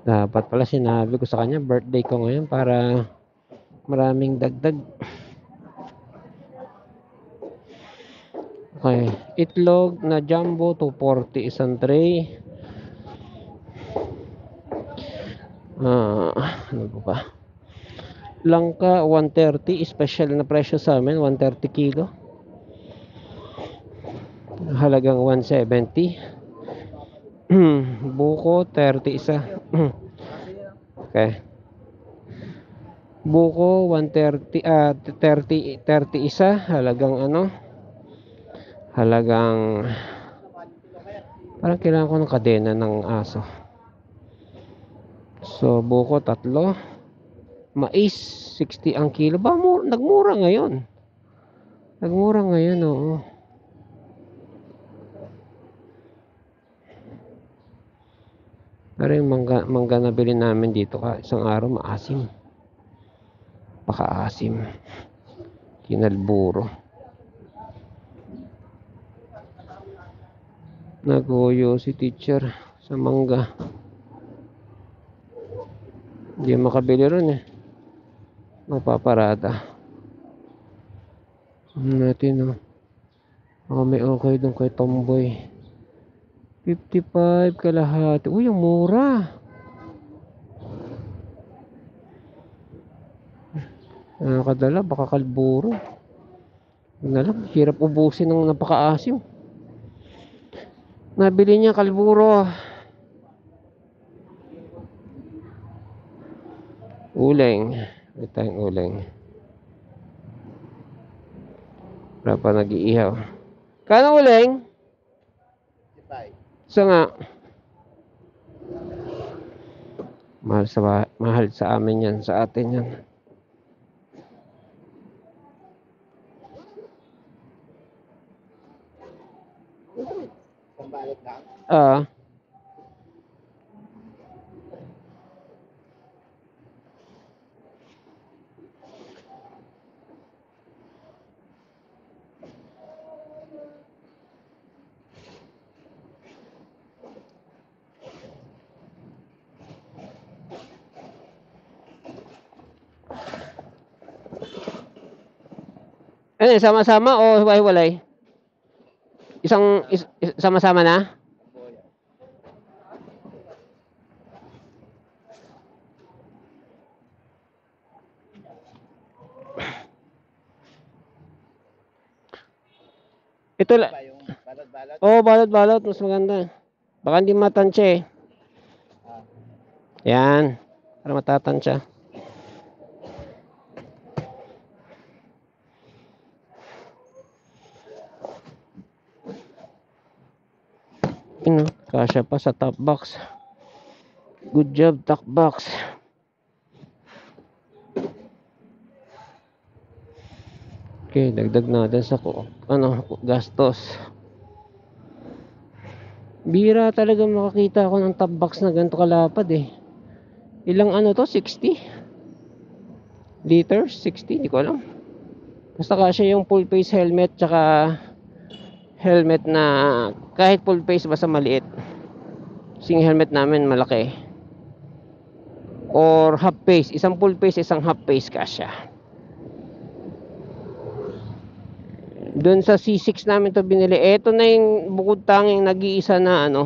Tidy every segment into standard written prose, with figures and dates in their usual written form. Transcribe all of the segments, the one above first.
Dapat pala sinabi ko sa kanya birthday ko ngayon para maraming dagdag. Okay, itlog na jumbo 240 isang tray. Ano ba? Langka 130, special na presyo sa amin, 130 kilo. Halagang 170. Buko 30 isa. Okay. Buko 130 30 isa, halagang halagang parang kailangan ko ng kadena ng aso. So buko tatlo. Mais 60 ang kilo. Nagmura ngayon. Oo. Pero yung mangga na bilhin namin dito isang araw maasim. Pakaasim. Kinalburo. Nagoyo si teacher sa mangga. Hindi makabili ron eh. Mapaparada. Natin may okay dun kay Tomboy. 55 kalahati. Uy, ang mura. Nakakadala, baka kalburo. Nalang, hirap ubusin ng napakaasim. Nabili niya kalburo. Uleng. Ito yung uleng. Wala pa nag-iihaw. Kano uleng? Isa nga. Mahal sa amin yan. Sa atin yan. Pambalot lang? Ano, sama-sama o hiwa-hiwalay? Sama-sama na? Ito lang. Yung balot-balot? Balot-balot. Mas maganda. Baka hindi matansya eh. Yan. Para matatansya. Kasya pa sa top box. Good job, top box. Okay, dagdag natin sa gastos. Bira talaga makakita ako ng top box na ganito kalapad eh. Ilang to? 60 liters? 60? Hindi ko alam. Basta kasya yung full face helmet tsaka helmet na kahit full face basta maliit. Sing helmet namin malaki. Or half face. Isang full face, isang half face kasya. Doon sa C6 namin to binili. Ito na yung bukod tanging nag-iisa na na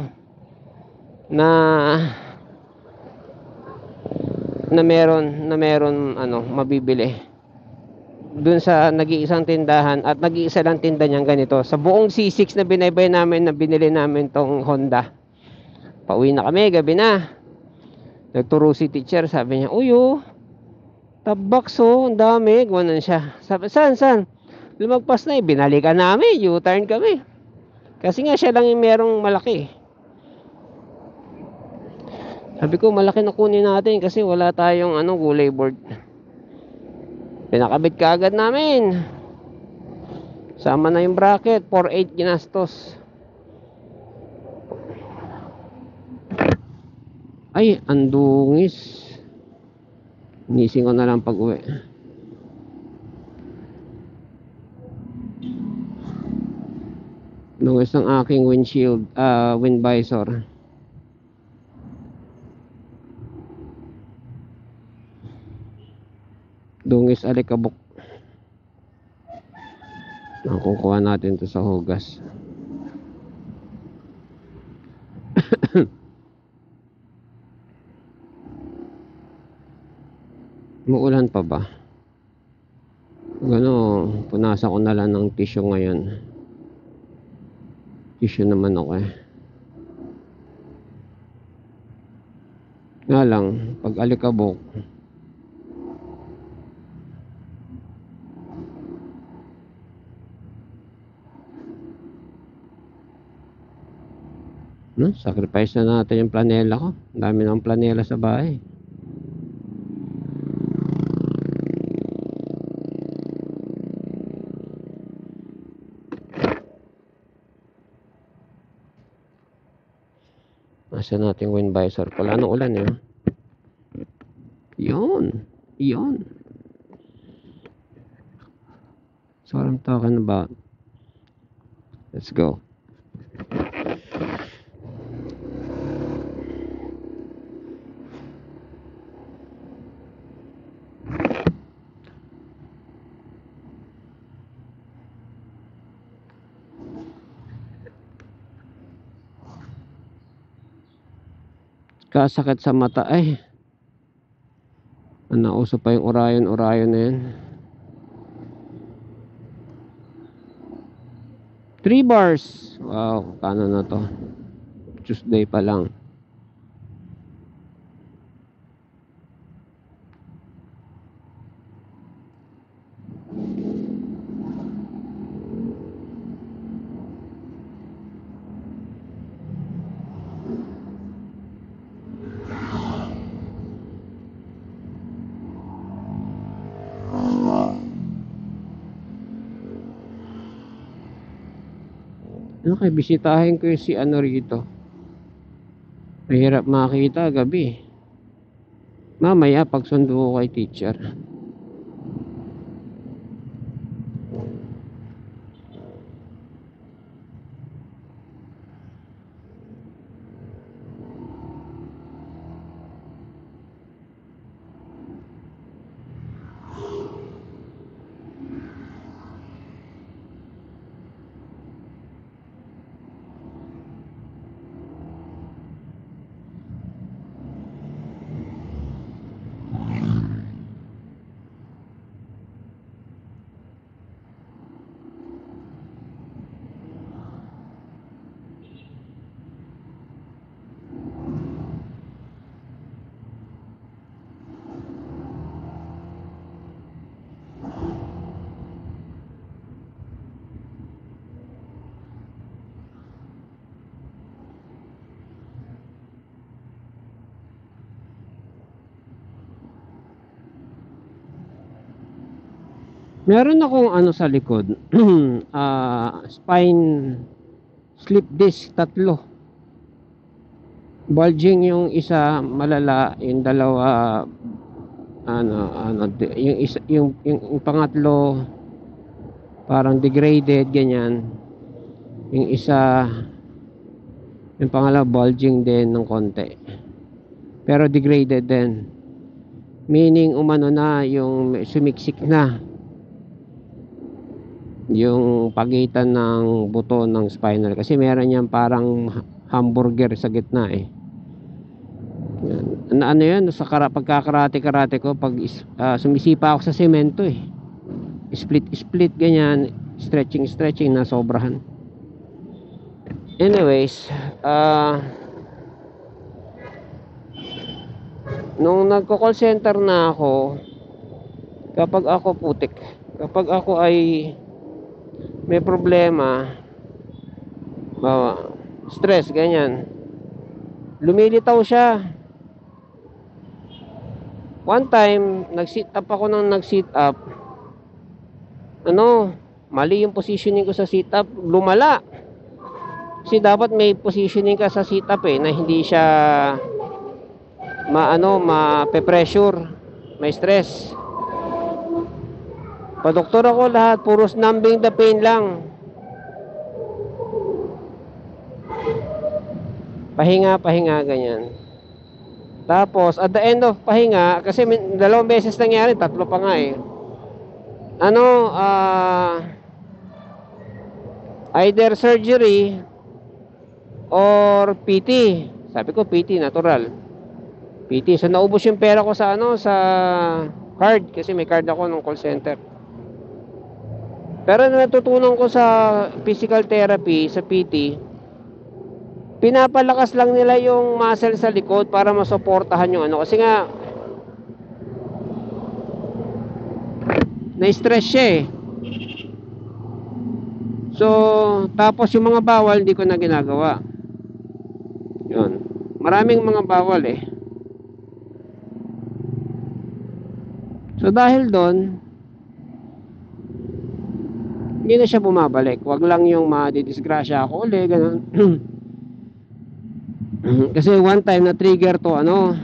meron mabibili. Doon sa nag-iisang tindahan at nag-iisa lang tinda niyan ganito. Sa buong C6 na binaybay namin na binili namin tong Honda. Pauwi na kami, gabi na. Nagturo si teacher, sabi niya, "Uy, tabak ang dami." Gwanan siya. Sabi, saan? Lumagpas na binalikan namin, U-turn kami. Kasi nga siya lang yung merong malaki. Sabi ko, malaki na kunin natin kasi wala tayong gulay board. Pinakabit ka agad namin. Sama na yung bracket, 4.8 ginastos. Ay, andungis. Nising ko na lang pag-uwi. Nungis ng aking wind visor. Dungis alikabok. Nakukuha natin to sa hugas. Muulan pa ba? Gano, punasan ko na lang ng tissue ngayon. Tissue naman ako eh. Nga lang, pag alikabok, no, sacrifice na natin yung planela ko. Ang dami ng planela sa bahay. Nasa natin wind visor. Wala nang ulan eh. Yun. So what I'm talking about. Let's go. Kasakit sa mata ay. Nauso pa yung orayon na yan. 3 bars. Wow, kano na to. Tuesday pa lang. Okay, bisitahin ko yung si ano rito. Mahirap makita gabi. Mamaya pagsundo ko kay teacher. Meron akong ano sa likod. Spine slip disc 3. Bulging yung isa, malala, yung dalawa yung isa, yung pangatlo parang degraded ganyan. Yung isa, yung pangalawa bulging din ng konti. Pero degraded din. Meaning umano na yung sumiksik na yung pagitan ng buto ng spinal kasi meron yan parang hamburger sa gitna eh. Ano yan sa pagkakarate ko pag sumisipa ako sa semento eh, split ganyan, stretching na sobrahan. Anyways, nung nagko-call center na ako, kapag ako ay may problema, stress, ganyan, lumilitaw siya. One time, nag-sit up ako mali yung positioning ko sa sit up, lumala. Kasi dapat may positioning ka sa sit up na hindi siya ma-pressure, may stress. Pa-doktor ako lahat, puros numbing the pain lang. Pahinga ganyan. Tapos, at the end of pahinga, kasi dalawang beses nangyari, tatlo pa nga eh. Ano, either surgery or PT. Sabi ko, PT, natural. PT. So, naubos yung pera ko sa ano, sa card. Kasi may card ako ng call center. Pero natutunan ko sa physical therapy, sa PT, pinapalakas lang nila yung muscle sa likod para masuportahan yung ano. Kasi nga, na-stress siya eh. So, tapos yung mga bawal, hindi ko na ginagawa. Yun. Maraming mga bawal eh. So, dahil doon, hindi na siya bumabalik. Wag lang yung madidisgrasya ako ulit, ganun. Kasi one time na trigger to ano,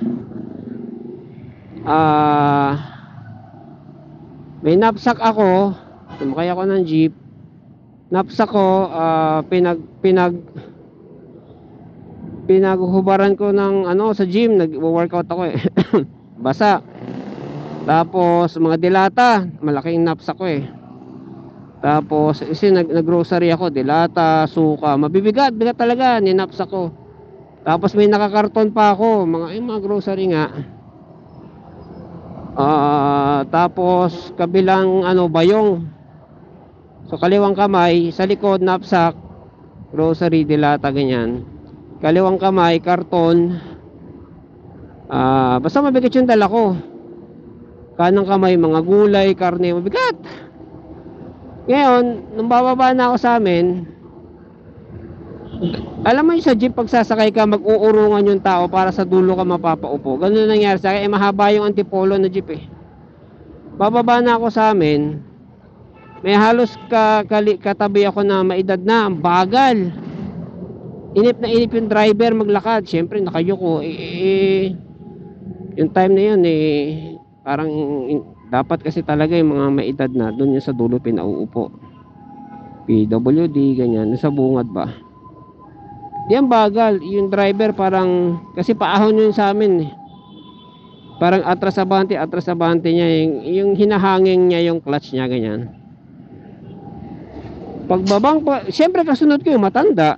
may knapsack ako, sumakay ako ng jeep. Knapsack ko, pinaghubaran ko ng ano sa gym, nag-workout ako eh. Basa. Tapos mga dilata, malaking knapsack ko eh. Tapos kasi nag-grocery ako, dilata, suka, mabibigat, bigat talaga, ninapsak ko. Tapos may nakakarton pa ako, mga grocery nga. Tapos kabilang ano, bayong. So kaliwang kamay, sa likod knapsack, grocery, dilata, ganyan. Kaliwang kamay, karton. Basta mabigat yung dala ko. Kanang kamay, mga gulay, karne, mabigat. Ngayon, nung bababa na ako sa amin, alam mo yung sa jeep, pag sasakay ka, mag-uurungan yung tao para sa dulo ka mapapaupo. Ganun nangyari sa akin. Mahaba yung antipolo na jeep eh. Bababa na ako sa amin, may halos katabi ako na maedad na, ang bagal. Inip na inip yung driver maglakad. Siyempre, nakayuko. Yung time na yun parang dapat kasi talaga yung mga maedad na doon yung sa dulo pinauupo. PWD, ganyan, nasa bungad ba. Di ang bagal. Yung driver parang, kasi paahon yun sa amin eh. Parang atras-abante niya. Yung hinahangin niya yung clutch niya, ganyan. Siyempre kasunod ko yung matanda.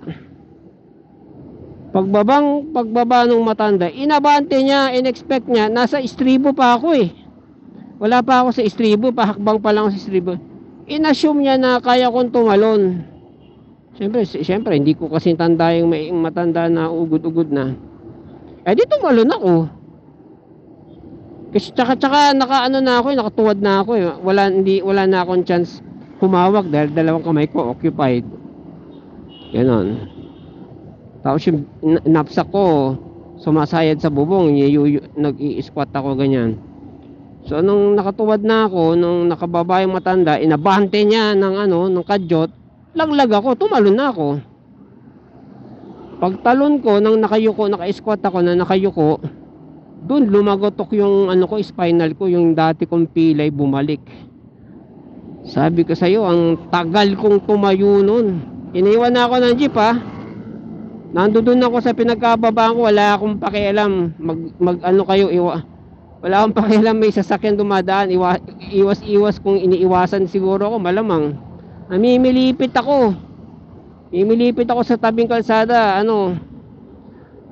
Pagbaba nung matanda, inabante niya, inexpect niya, nasa istribo pa ako eh. Wala pa ako sa istribo, pahakbang pa lang sa istribo. Inassume niya na kaya kong tumalon. Siyempre, hindi ko kasi tanda yung matanda na ugod-ugod na. Eh di tumalon ako. Kasi tsaka nakaano na ako, nakatuwad na ako eh. Wala na akong chance humawak dahil dalawang kamay ko occupied. Ganon. Tapos yung knapsack ko sumasayad sa bubong, nag-i-squat ako ganyan. So nung nakatuwad na ako, nung nakababa yung matanda, inabante niya ng kadyot, laglag ako, tumalon na ako. Pagtalon ko, nang nakayuko, naka-squat ako na nakayuko, doon lumagotok yung spinal ko, yung dati kong pilay bumalik. Sabi ko sa iyo, ang tagal kong tumayo noon. Iniwan na ako ng jeep ha. Nandoon ako sa pinagkababaan ko, wala akong pakialam. Wala akong pakialam, may sasakyan dumadaan, iwas kung iniiwasan siguro ako, malamang. Mimilipit ako sa tabing kalsada,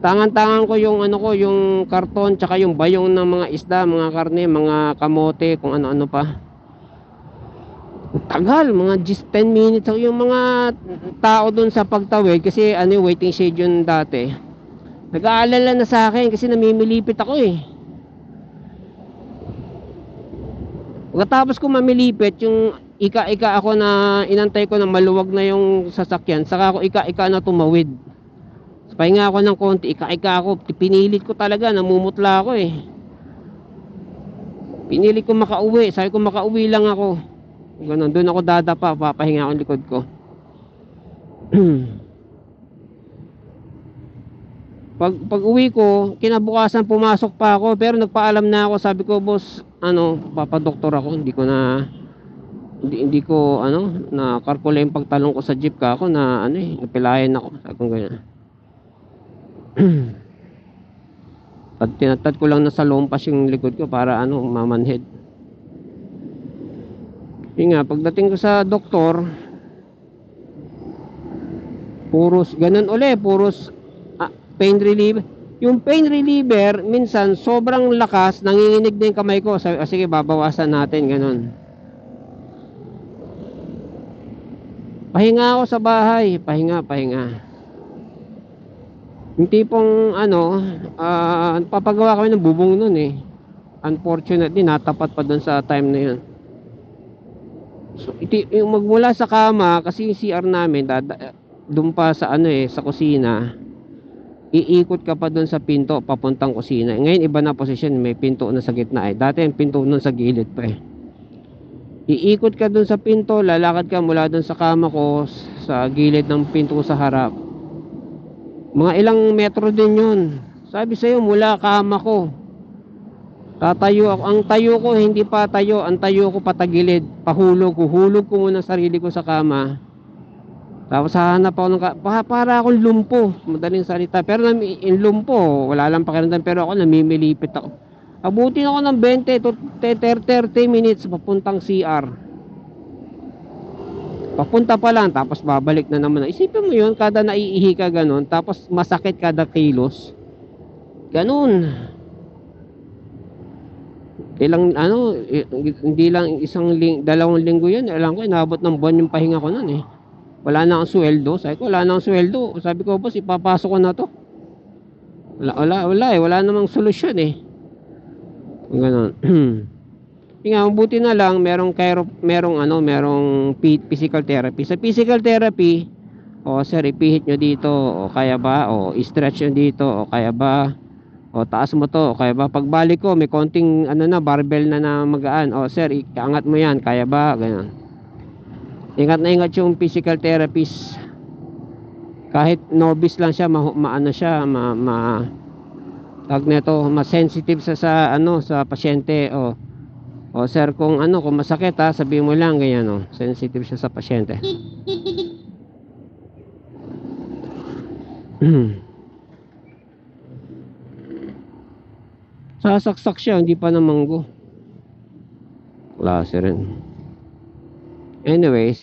tangan-tangan ko yung yung karton tsaka yung bayong ng mga isda, mga karne, mga kamote, kung ano-ano pa. Tagal, mga 10 minutes ako. Yung mga tao doon sa pagtawid, kasi waiting shade yun dati, nag-aalala na sa akin kasi namimilipit ako eh. Pagkatapos ko mamilipit, yung ika-ika ako na inantay ko na maluwag na yung sasakyan, saka ako ika-ika na tumawid. Pahinga ako ng konti, ika-ika ako, pinilit ko talaga, namumutla ako eh. Pinilit ko makauwi, sabi ko makauwi lang ako. Ganun, doon ako dadapa, papahinga ako yung likod ko. Pag uwi ko, kinabukasan pumasok pa ako, pero nagpaalam na ako, sabi ko, boss, papadoktor ako, hindi ko na karkula yung pagtalong ko sa jeep ka ako na napilayan ako, sabi ko ganyan. Tinatad ko lang na sa lompas yung likod ko para ano, mamanhid. Yun nga, pagdating ko sa doktor, puros ganun uli, puros pain reliever. Yung pain reliever minsan sobrang lakas, nanginginig din kamay ko. Sabi, sige, babawasan natin, ganun. Pahinga ako sa bahay, pahinga. Yung tipong ano, papagawa kami ng bubong nun eh. Unfortunately, natapat pa dun sa time na yun. So, yung magmula sa kama, kasi yung CR namin, dun pa sa ano eh, sa kusina, iikot ka pa dun sa pinto, papuntang kusina. Ngayon, iba na posisyon, may pinto na sa gitna eh. Dati yung pinto nun sa gilid pa eh. Iikot ka dun sa pinto, lalakad ka mula dun sa kama ko, sa gilid ng pinto sa harap. Mga ilang metro din yun. Sabi sa'yo, mula kama ko, tatayo ako. Ang tayo ko, hindi pa tayo. Ang tayo ko patagilid. Pahulog ko. Hulog ko muna sarili ko sa kama. Tapos hahanap ako ng para akong lumpo. Madaling salita. Pero yung lumpo, wala lang pakiramdam. Pero ako namimilipit ako. Abutin ako ng 20 to 30 minutes papuntang CR. Papunta pa lang, tapos babalik na naman. Isipin mo yun, kada naiihi ka ganun, tapos masakit kada kilos. Ganun. Ilang, ano, hindi lang dalawang linggo yan. Alam ko, inabot ng buwan yung pahinga ko nun eh. Wala na akong sweldo. Sabi ko, wala na akong sweldo. Sabi ko, boss, ipapasok ko na to. Wala eh. Wala namang solusyon eh. Ganun. Nga, mabuti na lang merong physical therapy. Sa physical therapy, sir, ipihit nyo dito, o kaya ba, o i-stretch nyo dito, o kaya ba, o taas mo to, o kaya ba, pagbalik ko may konting barbell na magaan, o sir, iangat mo yan, kaya ba, ganyan. Ingat na ingat yung physical therapist. Kahit novice lang siya, tag nito, mas-sensitive sa pasyente. O sir, kung masakit sabihin mo lang, ganyan, sensitive siya sa pasyente. Sasaksak siya, hindi pa namanggo. Klase rin. Anyways,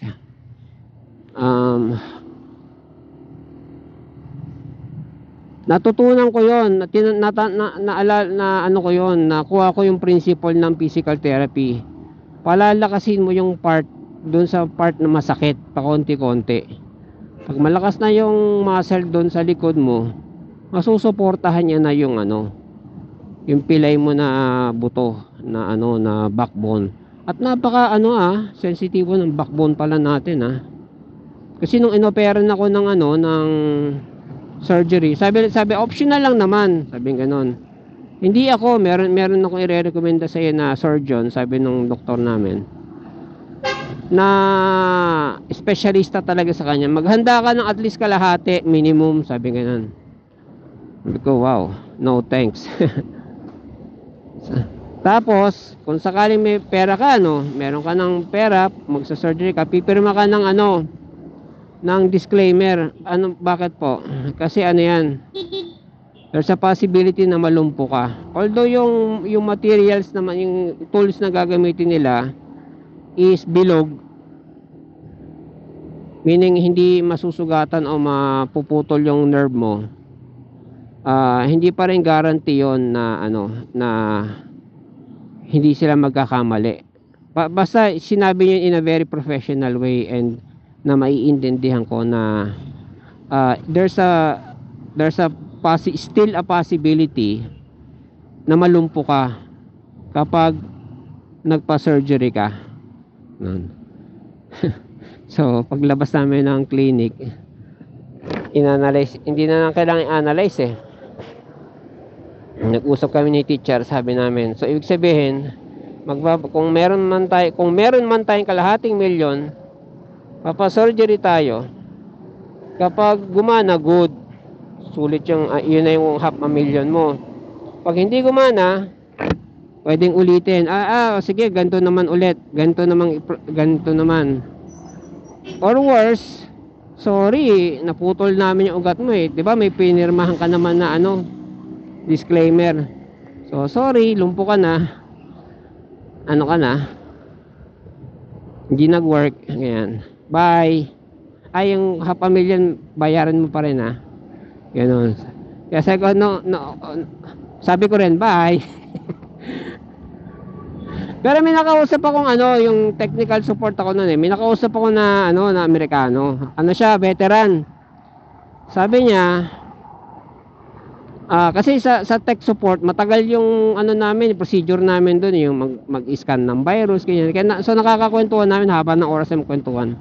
natutunan ko yon, nakuha ko yung principle ng physical therapy. Palalakasin mo yung part doon sa part na masakit, pa konti-konti. Pag malakas na yung muscle doon sa likod mo, masusuportahan niya na yung yung pilay mo na buto na na backbone. At napaka sensitibo ng backbone pala natin Kasi nung inoperan ako ng surgery, sabi optional lang naman, sabi ganoon. Hindi ako, meron akong i-recommenda sa iyo na surgeon, sabi nung doktor namin, na specialista talaga sa kanya. Maghanda ka ng at least kalahati minimum, sabi ganoon. Sabi ko, wow, no thanks. Tapos, kung sakaling may pera ka, meron ka ng pera, magsa-surgery ka, pipirma ka ng ng disclaimer. Bakit po? Kasi yan, there's a possibility na malumpo ka. Although yung materials naman, yung tools na gagamitin nila is bilog, meaning hindi masusugatan o mapuputol yung nerve mo. Hindi pa rin guarantee yon na na hindi sila magkakamali. Basta sinabi niyo in a very professional way and na maiintindihan ko na there's still a possibility na malumpo ka kapag nagpa-surgery ka. So, paglabas namin ng clinic, inanalyze, hindi na lang kailangan i-analyze eh. Nag-usap kami ni teacher, sabi namin, so ibig sabihin, kung meron man tayong kalahating milyon, papa-surgery tayo. Kapag gumana, good, sulit yun na yung $500,000 mo. Pag hindi gumana, pwedeng ulitin. Sige, ganito naman ulit, ganito naman. Or worse, sorry, naputol namin yung ugat mo eh. 'Di ba? May pinirmahan ka naman na Disclaimer. So, sorry, lumpo ka na. Ano ka na? Hindi nag-work. Ayan. Bye. Ay, yung half a million, bayaran mo pa rin ha. Ganon. Kaya sabi ko, sabi ko rin, bye. Pero may nakausap akong yung technical support ako noon eh. May nakausap ako na na Amerikano. Ano siya, veteran. Sabi niya, kasi sa tech support, matagal yung namin, procedure namin doon, yung mag-scan ng virus, ganyan. Kaya so nakakakwentuhan namin haba ng oras ng kwentuhan.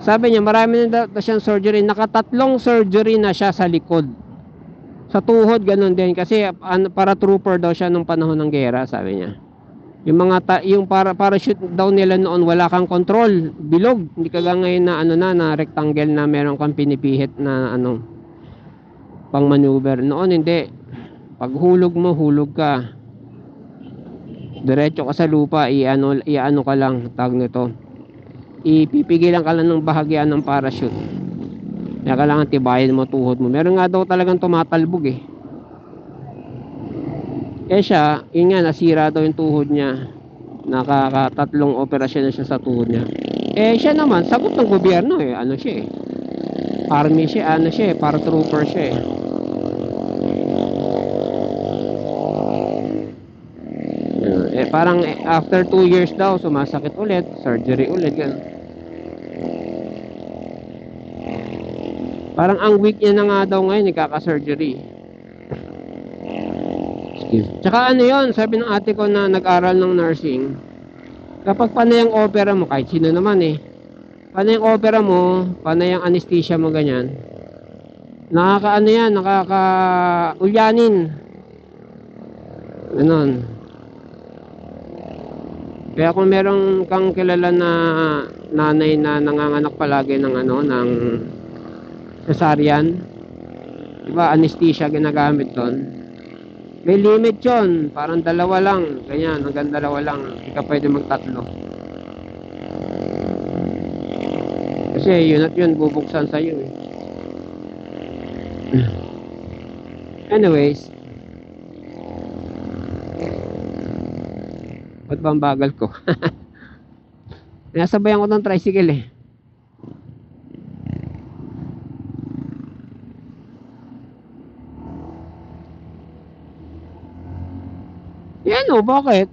Sabi niya, marami na daw siyang surgery. Nakatatlong surgery na siya sa likod. Sa tuhod, ganun din. Kasi para trooper daw siya nung panahon ng gera, sabi niya. Yung yung parachute daw nila noon, wala kang control, bilog, hindi ka ngayon na na rectangle na meron kang pinipihit na pang maneuver. Noon hindi, pag hulog mo, hulog ka diretso ka sa lupa, iano ka lang, tag nito, ipipigilan ka lang ng bahagyan ng parachute. Kaya kailangan tibayin mo tuhod mo. Meron nga daw talagang tumatalbog eh. Siya, yun nga, nasira daw yung tuhod niya. Nakakatatlong operasyon na siya sa tuhod niya. Siya naman, sagot ng gobyerno eh. Ano siya eh, army siya, siya eh, paratrooper siya eh. Parang after 2 years daw, sumasakit ulit, surgery ulit, ganun. Parang ang weak niya na nga daw ngayon, ikaka-surgery. Tsaka yun, sabi ng ate ko na nag-aral ng nursing, kapag panay ang opera mo, kahit sino naman eh, panay ang opera mo, panay ang anesthesia mo, ganyan, nakaka-ulyanin. Ganon. Kaya kung meron kang kilala na nanay na nanganganak palagi ng ng cesarean, diba, anesthesia ginagamit doon. May limit yun, parang 2 lang, ganyan, hanggang 2 lang, hindi ka pwede mag-3. Kasi yun at yun, bubuksan sa'yo eh. Anyways, ba't ba ang bagal ko? Nasabayan ko ng tricycle eh. Yan o, bakit?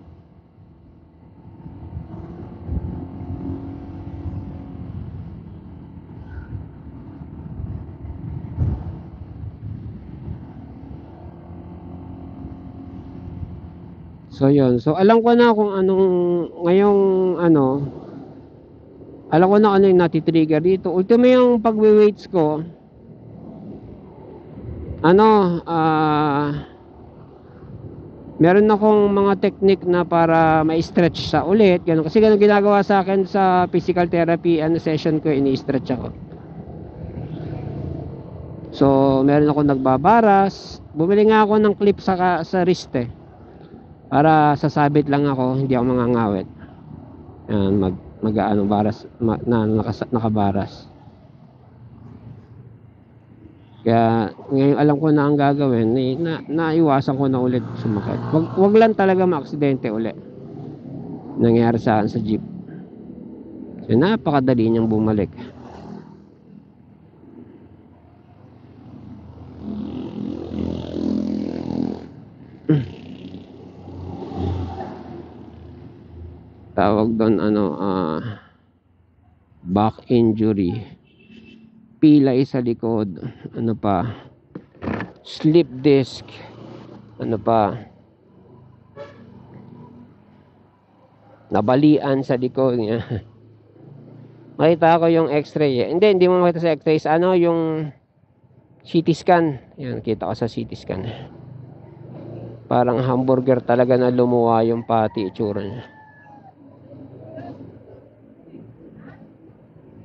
So yun, so alam ko na kung anong ngayong alam ko na ano yung natitrigger dito. Ultimo yung pagwe-weights ko, meron akong mga technique na para ma-stretch sa ulit, ganun. Kasi ganun ginagawa sa akin sa physical therapy session ko, ini-stretch ako. So meron akong nagbabaras. Bumili nga ako ng clip sa wrist eh, para sasabit lang ako, hindi ako mangangawit. Yan, baras nakabaras. Kaya ngayon alam ko na ang gagawin, naiwasan ko na ulit sumakit. Wag lang talaga maaksidente ulit. Nangyari sa akin sa jeep. So napakadali niyang bumalik. Tawag doon back injury, pilay sa likod, slip disc, nabalian sa likod niya. Makita ko yung x-ray eh. Hindi mo makita sa x-ray, yung CT scan. Yan, kita ko sa CT scan. Parang hamburger talaga na lumuwa yung pati, itsura niya.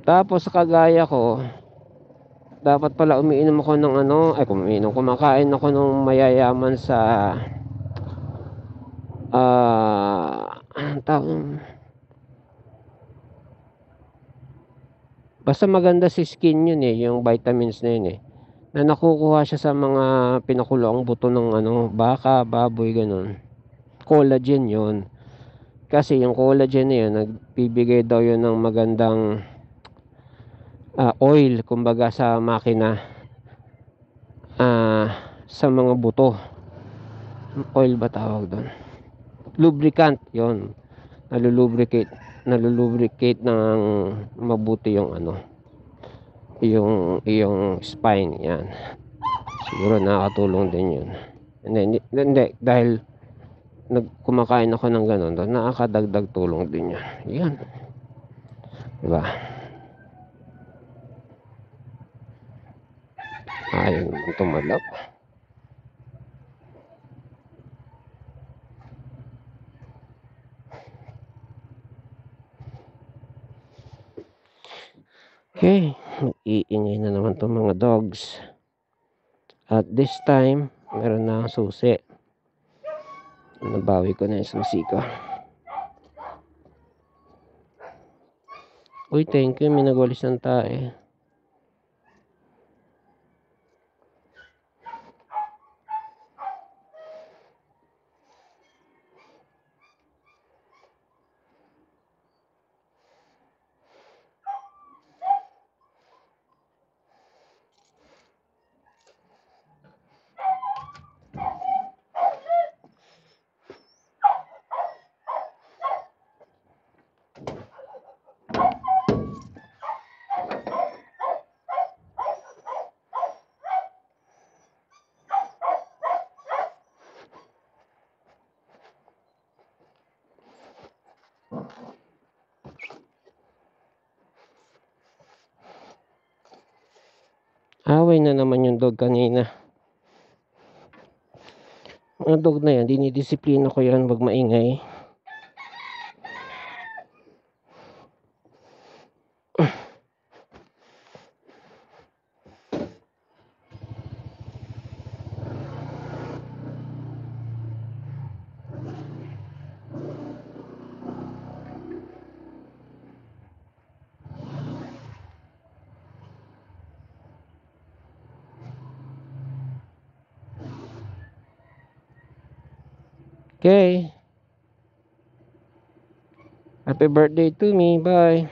Tapos kagaya ko, dapat pala umiinom ako ng kumakain ako ng mayayaman sa basta maganda si skin yun eh, yung vitamins na yun eh. na nakukuha siya sa mga pinakuloang buto ng baka, baboy, ganun. Collagen yun. Kasi yung collagen na yun, nagbibigay daw yun ng magandang oil, kumbaga sa makina, sa mga buto. Oil ba tawag doon? Lubricant, yon. Nalulubricate ng mabuti yung yung spine, yan. Siguro nakakatulong din yun. Hindi, dahil kumakain ako ng ganun, nakakadagdag tulong din yun. Yan, diba? Ayaw naman tumalab. Okay, iingay na naman itong mga dogs. At this time, meron na ang susi. Nabawi ko na yung susi ko. Uy, thank you, may nagwalis ng tae. Away na naman yung dog kanina. Mga dog na yan, dinidisiplina ko yan, wag maingay. Okay. Happy birthday to me. Bye.